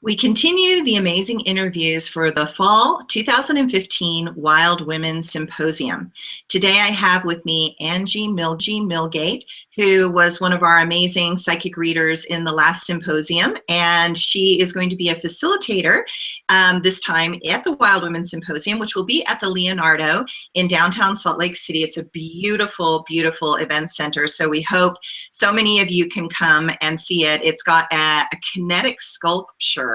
We continue the amazing interviews for the Fall 2015 Wild Women Symposium. Today I have with me Angie Millgate, who was one of our amazing psychic readers in the last symposium, and she is going to be a facilitator this time at the Wild Women Symposium, which will be at the Leonardo in downtown Salt Lake City. It's a beautiful, beautiful event center, so we hope so many of you can come and see it. It's got a kinetic sculpture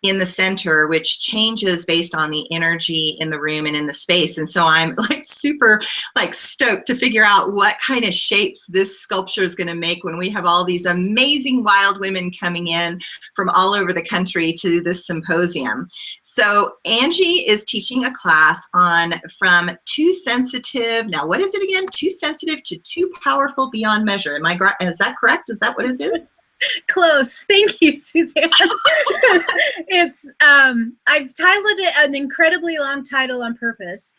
in the center, which changes based on the energy in the room and in the space. And so I'm super stoked to figure out what kind of shapes this sculpture is going to make when we have all these amazing wild women coming in from all over the country to this symposium. So Angie is teaching a class on from too sensitive. Now, what is it again? Too sensitive to too powerful beyond measure. Is that correct? Is that what it is? Close. Thank you, Suzanne. I've titled it an incredibly long title on purpose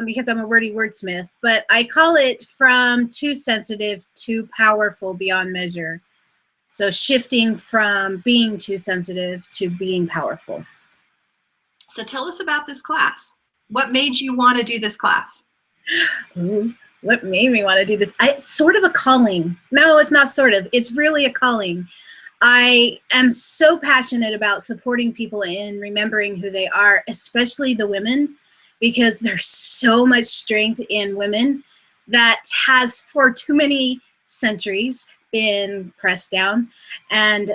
because I'm a wordy wordsmith, but I call it From Too Sensitive to Powerful Beyond Measure. So shifting from being too sensitive to being powerful. So tell us about this class. What made you want to do this class? Ooh. What made me want to do this? It's sort of a calling. No, it's not sort of. It's really a calling. I am so passionate about supporting people in remembering who they are, especially the women, because there's so much strength in women that has for too many centuries been pressed down. And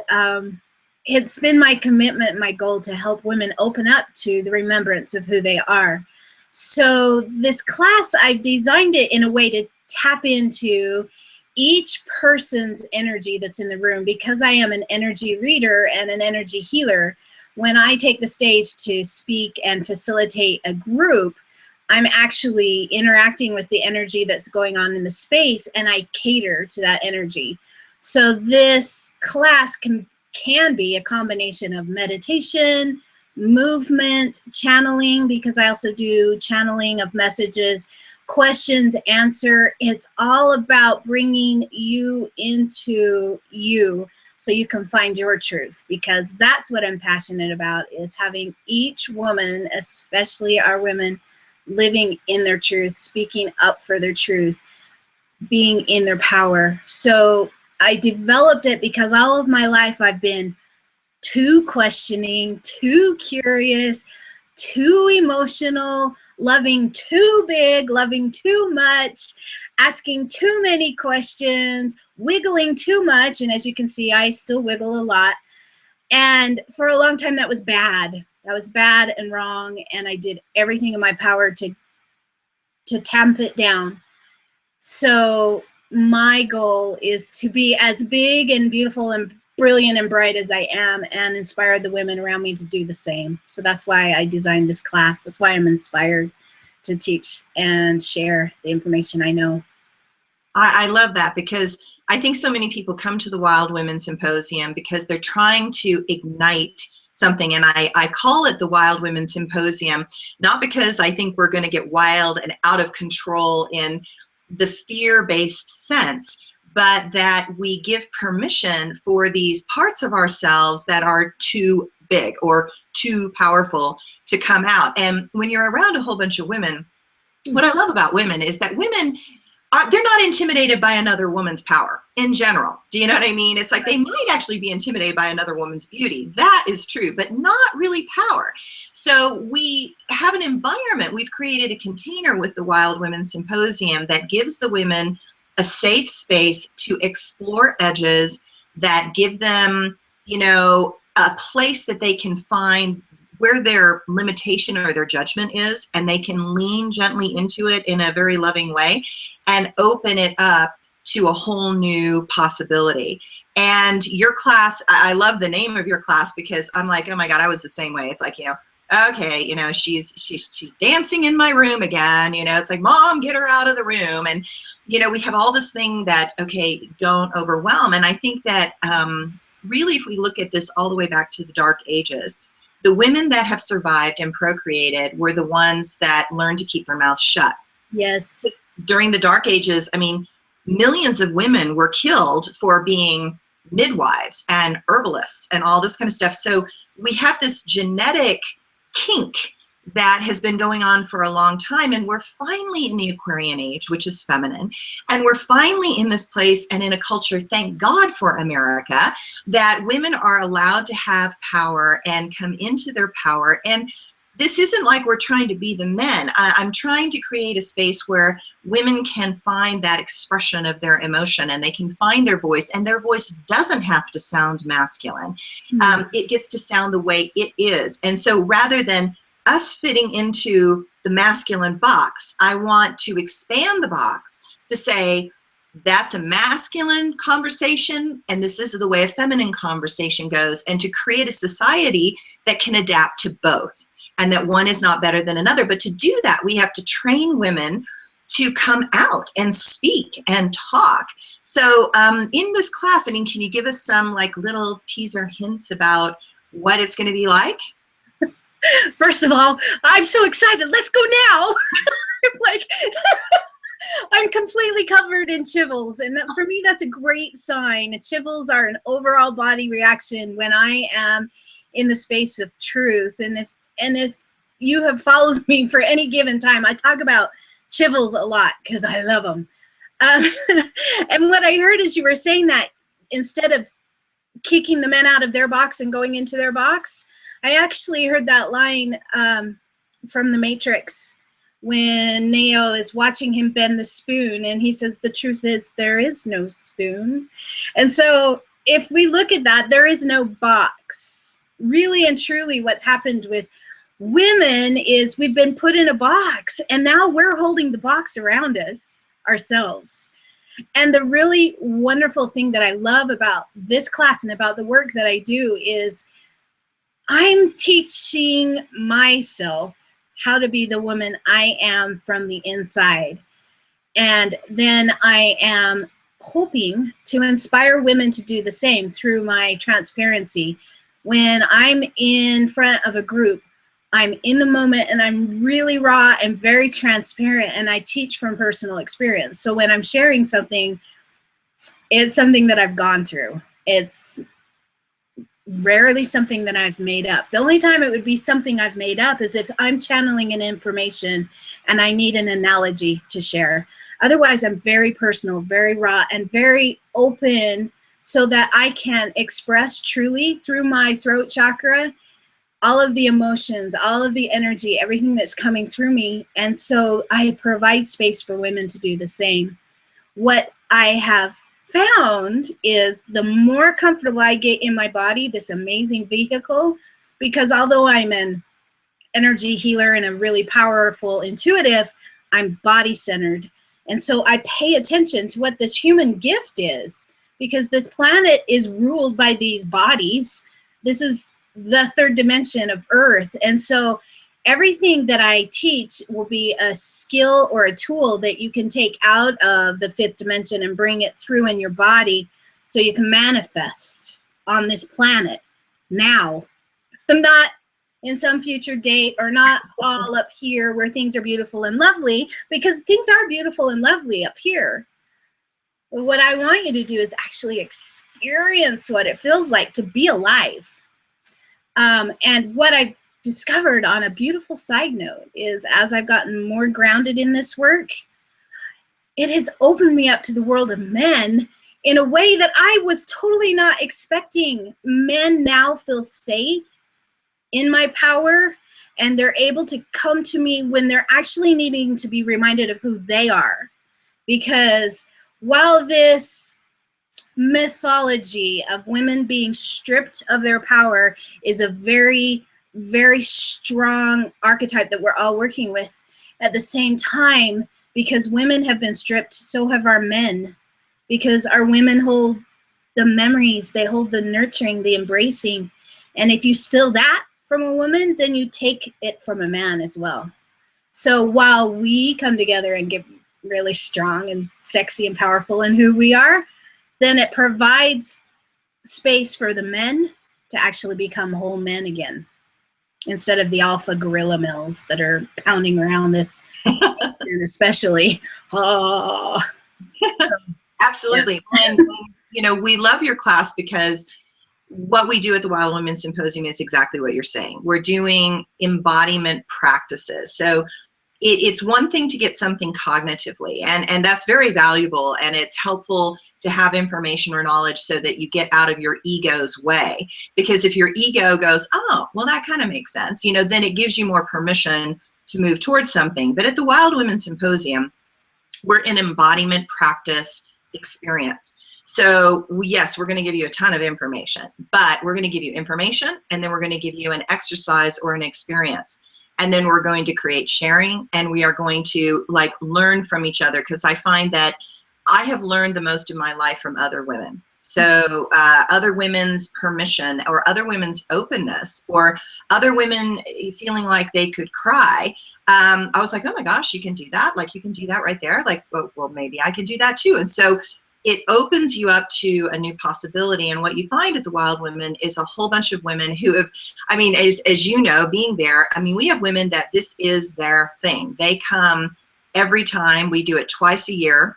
it's been my commitment, my goal to help women open up to the remembrance of who they are. So this class, I've designed it in a way to tap into each person's energy that's in the room. Because I am an energy reader and an energy healer, when I take the stage to speak and facilitate a group, I'm actually interacting with the energy that's going on in the space, and I cater to that energy. So this class can be a combination of meditation, movement, channeling, because I also do channeling of messages, questions, answer. It's all about bringing you into you so you can find your truth, because that's what I'm passionate about, is having each woman, especially our women, living in their truth, speaking up for their truth, being in their power. So I developed it because all of my life I've been too questioning, too curious, too emotional, loving too big, loving too much, asking too many questions, wiggling too much. And as you can see, I still wiggle a lot. And for a long time, that was bad. That was bad and wrong. And I did everything in my power to tamp it down. So my goal is to be as big and beautiful and brilliant and bright as I am, and inspire the women around me to do the same. So that's why I designed this class. That's why I'm inspired to teach and share the information I know. I love that, because I think so many people come to the Wild Women Symposium because they're trying to ignite something. And I call it the Wild Women Symposium, not because I think we're going to get wild and out of control in the fear-based sense, but that we give permission for these parts of ourselves that are too big or too powerful to come out. And when you're around a whole bunch of women, what I love about women is that women they're not intimidated by another woman's power in general. Do you know what I mean? It's like they might actually be intimidated by another woman's beauty. That is true, but not really power. So we have an environment. We've created a container with the Wild Women Symposium that gives the women a safe space to explore edges that give them, a place that they can find where their limitation or their judgment is, and they can lean gently into it in a very loving way and open it up to a whole new possibility. And your class, I love the name of your class, because I'm like, oh my God, I was the same way. It's like, okay, she's dancing in my room again. It's like, Mom, get her out of the room. And, we have all this thing that, okay, don't overwhelm. And I think that really, if we look at this all the way back to the Dark Ages, the women that have survived and procreated were the ones that learned to keep their mouths shut. Yes. During the Dark Ages, millions of women were killed for being midwives and herbalists and all this kind of stuff. So we have this genetic kink that has been going on for a long time, and we're finally in the Aquarian age, which is feminine, and we're finally in this place and in a culture, thank God for America, that women are allowed to have power and come into their power. And this isn't like we're trying to be the men. I'm trying to create a space where women can find that expression of their emotion, and they can find their voice, and their voice doesn't have to sound masculine. It gets to sound the way it is. And so rather than us fitting into the masculine box, I want to expand the box to say, that's a masculine conversation, and this is the way a feminine conversation goes, and to create a society that can adapt to both, and that one is not better than another. But to do that, we have to train women to come out and speak and talk. So in this class, I mean, can you give us some like little teaser hints about what it's going to be like? First of all, I'm so excited. Let's go now. Like, I'm completely covered in chivels, and that, for me, that's a great sign. Chivels are an overall body reaction when I am in the space of truth. And if you have followed me for any given time, I talk about chivels a lot because I love them. And what I heard is you were saying that instead of kicking the men out of their box and going into their box, I actually heard that line from The Matrix when Neo is watching him bend the spoon, and he says, the truth is there is no spoon. And so if we look at that, there is no box. Really and truly what's happened with women is we've been put in a box, and now we're holding the box around us ourselves. And the really wonderful thing that I love about this class and about the work that I do is I'm teaching myself how to be the woman I am from the inside. And then I am hoping to inspire women to do the same through my transparency. When I'm in front of a group, I'm in the moment and I'm really raw and very transparent, and I teach from personal experience. So when I'm sharing something, it's something that I've gone through. It's rarely something that I've made up. The only time it would be something I've made up is if I'm channeling an information and I need an analogy to share. Otherwise, I'm very personal, very raw, and very open so that I can express truly through my throat chakra all of the emotions, all of the energy, everything that's coming through me. And so I provide space for women to do the same. What I have found is the more comfortable I get in my body, this amazing vehicle, because although I'm an energy healer and a really powerful intuitive, I'm body centered. And so I pay attention to what this human gift is, because this planet is ruled by these bodies. This is the third dimension of Earth. And so everything that I teach will be a skill or a tool that you can take out of the fifth dimension and bring it through in your body so you can manifest on this planet now, not in some future date, or not all up here where things are beautiful and lovely, because things are beautiful and lovely up here. What I want you to do is actually experience what it feels like to be alive. And what I've discovered on a beautiful side note is, as I've gotten more grounded in this work, it has opened me up to the world of men in a way that I was totally not expecting. Men now feel safe in my power, and they're able to come to me when they're actually needing to be reminded of who they are. Because while this mythology of women being stripped of their power is a very, very strong archetype that we're all working with, at the same time, because women have been stripped, so have our men. Because our women hold the memories, they hold the nurturing, the embracing. And if you steal that from a woman, then you take it from a man as well. So while we come together and get really strong and sexy and powerful in who we are, then it provides space for the men to actually become whole men again, instead of the alpha gorilla males that are pounding around this, and especially, Absolutely. Yeah. And you know, we love your class because what we do at the Wild Women Symposium is exactly what you're saying. We're doing embodiment practices. So it's one thing to get something cognitively, and that's very valuable, and it's helpful to have information or knowledge so that you get out of your ego's way. Because if your ego goes, oh, well, that kind of makes sense, you know, then it gives you more permission to move towards something. But at the Wild Women Symposium, we're an embodiment practice experience. So yes, we're going to give you a ton of information, but we're going to give you information, and then we're going to give you an exercise or an experience. And then we're going to create sharing, and we are going to like learn from each other, because I find that I have learned the most in my life from other women. So other women's permission, or other women's openness, or other women feeling like they could cry. I was like, oh my gosh, you can do that. Like, you can do that right there. Like, well, maybe I could do that too. And so it opens you up to a new possibility. And what you find at the Wild Women is a whole bunch of women who have, I mean, as you know, being there, I mean, we have women that this is their thing. They come every time. We do it twice a year.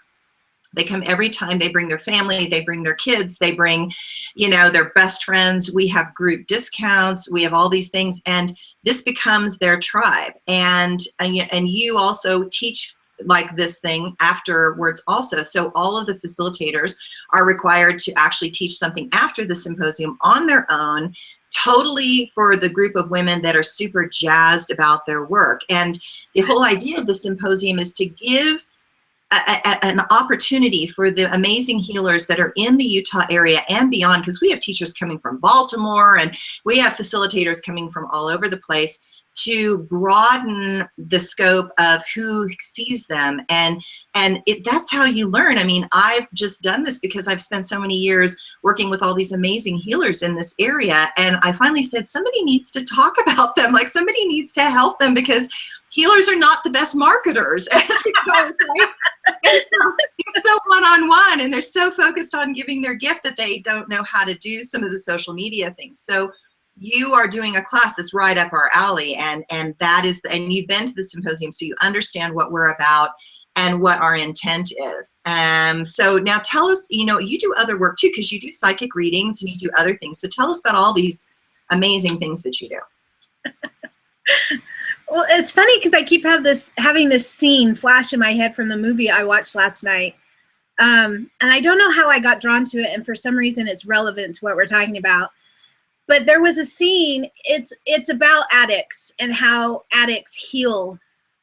They come every time. They bring their family, they bring their kids, they bring, you know, their best friends. We have group discounts. We have all these things, and this becomes their tribe. And you also teach like this thing afterwards also. So all of the facilitators are required to actually teach something after the symposium on their own, totally for the group of women that are super jazzed about their work. And the whole idea of the symposium is to give an opportunity for the amazing healers that are in the Utah area and beyond, because we have teachers coming from Baltimore, and we have facilitators coming from all over the place, to broaden the scope of who sees them. And that's how you learn. I mean, I've just done this because I've spent so many years working with all these amazing healers in this area. And I finally said, somebody needs to talk about them. Like, somebody needs to help them, because healers are not the best marketers, as it goes, right? And so they're so one-on-one, and they're so focused on giving their gift that they don't know how to do some of the social media things. So you are doing a class that's right up our alley, and that is, and you've been to the symposium, so you understand what we're about and what our intent is. So now tell us, you know, you do other work too, because you do psychic readings and you do other things. So tell us about all these amazing things that you do. Well, it's funny because I keep having this scene flash in my head from the movie I watched last night. And I don't know how I got drawn to it, and for some reason it's relevant to what we're talking about. But there was a scene, it's about addicts and how addicts heal.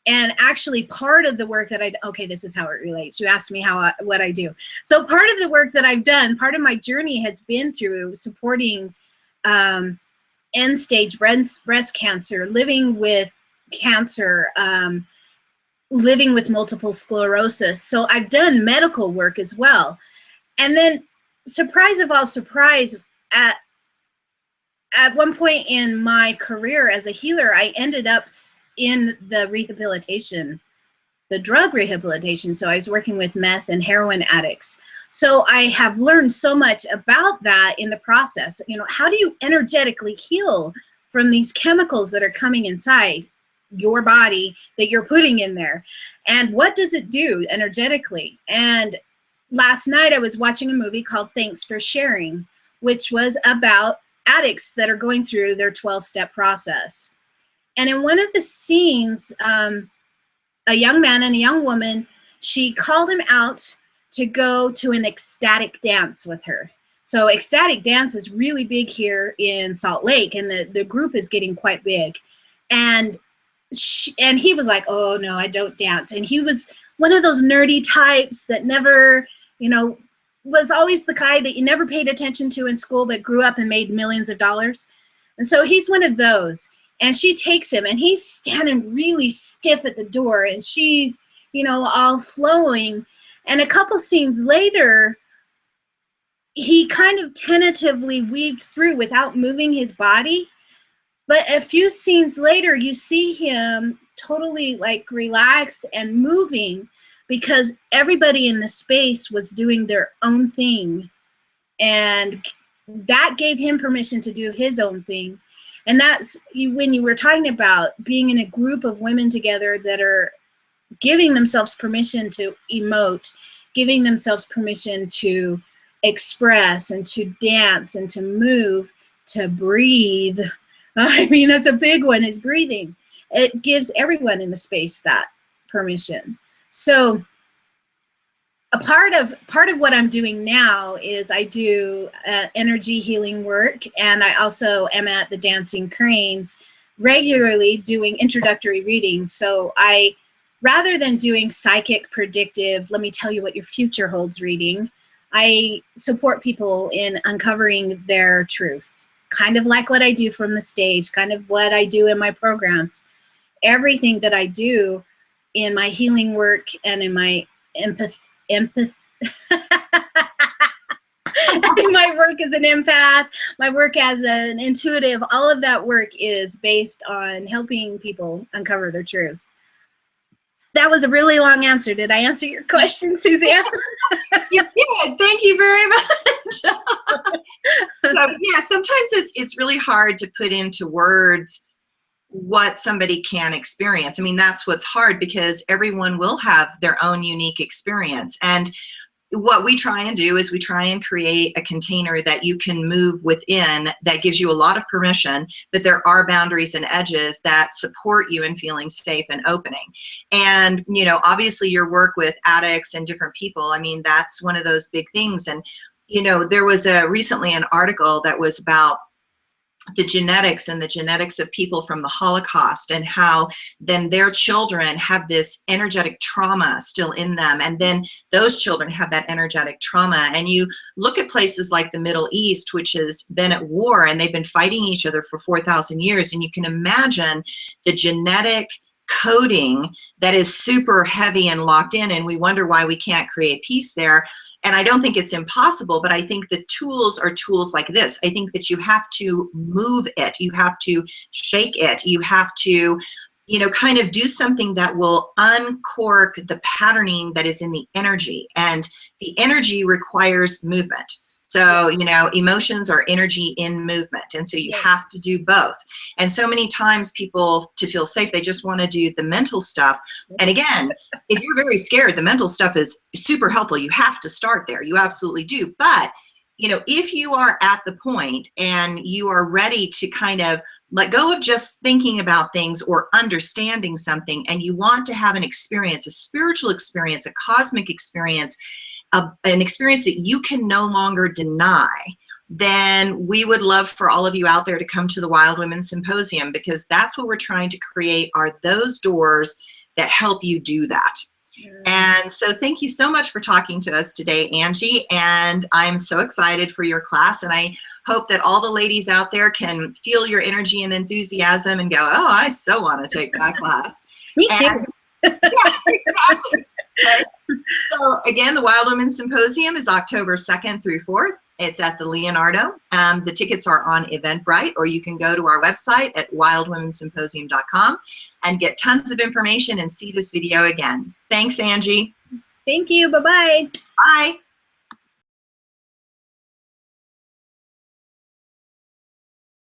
And actually part of the work that okay, this is how it relates. You asked me what I do. So part of the work that I've done, part of my journey has been through supporting end-stage breast cancer, living with cancer, living with multiple sclerosis. So I've done medical work as well. And then, surprise of all surprise, at one point in my career as a healer, I ended up in the rehabilitation, the drug rehabilitation. So I was working with meth and heroin addicts. So I have learned so much about that in the process. You know, how do you energetically heal from these chemicals that are coming inside your body that you're putting in there? And what does it do energetically? And last night I was watching a movie called Thanks for Sharing, which was about addicts that are going through their 12-step process. And in one of the scenes, a young man and a young woman, she called him out to go to an ecstatic dance with her. So ecstatic dance is really big here in Salt Lake, and the group is getting quite big. And he was like, oh no, I don't dance. And he was one of those nerdy types that never, you know, was always the guy that you never paid attention to in school, but grew up and made millions of dollars. And so he's one of those. And she takes him, and he's standing really stiff at the door, and she's, you know, all flowing. And a couple scenes later, he kind of tentatively weaved through without moving his body. But a few scenes later, you see him totally like relaxed and moving, because everybody in the space was doing their own thing. And that gave him permission to do his own thing. And that's when you were talking about being in a group of women together that are giving themselves permission to emote, giving themselves permission to express and to dance and to move, to breathe. I mean, that's a big one, is breathing. It gives everyone in the space that permission. So a part of what I'm doing now is I do energy healing work, and I also am at the Dancing Cranes regularly doing introductory readings. So rather than doing psychic predictive, let me tell you what your future holds reading, I support people in uncovering their truths, kind of like what I do from the stage, kind of what I do in my programs. Everything that I do in my healing work and in my my work as an empath, my work as an intuitive, all of that work is based on helping people uncover their truth. That was a really long answer. Did I answer your question, Suzanne? You did. Thank you very much. So, yeah, sometimes it's really hard to put into words what somebody can experience. I mean, that's what's hard, because everyone will have their own unique experience. And what we try and do is we try and create a container that you can move within that gives you a lot of permission, but there are boundaries and edges that support you in feeling safe and opening. And, you know, obviously your work with addicts and different people, I mean, that's one of those big things. And, you know, there was recently an article that was about the genetics of people from the Holocaust, and how then their children have this energetic trauma still in them, and then those children have that energetic trauma. And you look at places like the Middle East, which has been at war, and they've been fighting each other for 4,000 years, and you can imagine the genetic coding that is super heavy and locked in, and we wonder why we can't create peace there. And I don't think it's impossible, but I think the tools are tools like this. I think that you have to move it, you have to shake it, you have to, you know, kind of do something that will uncork the patterning that is in the energy, and the energy requires movement. So, you know, emotions are energy in movement. And so you have to do both. And so many times people, to feel safe, they just want to do the mental stuff. And again, if you're very scared, the mental stuff is super helpful. You have to start there. You absolutely do. But, you know, if you are at the point and you are ready to kind of let go of just thinking about things or understanding something, and you want to have an experience, a spiritual experience, a cosmic experience, an experience that you can no longer deny, then we would love for all of you out there to come to the Wild Women Symposium, because that's what we're trying to create, are those doors that help you do that. And so thank you so much for talking to us today, Angie, and I'm so excited for your class, and I hope that all the ladies out there can feel your energy and enthusiasm and go, oh, I so want to take that class. Me too. Yeah, exactly. Okay. So again, the Wild Women Symposium is October 2nd through 4th. It's at the Leonardo. The tickets are on Eventbrite, or you can go to our website at wildwomensymposium.com and get tons of information and see this video again. Thanks, Angie. Thank you. Bye-bye. Bye.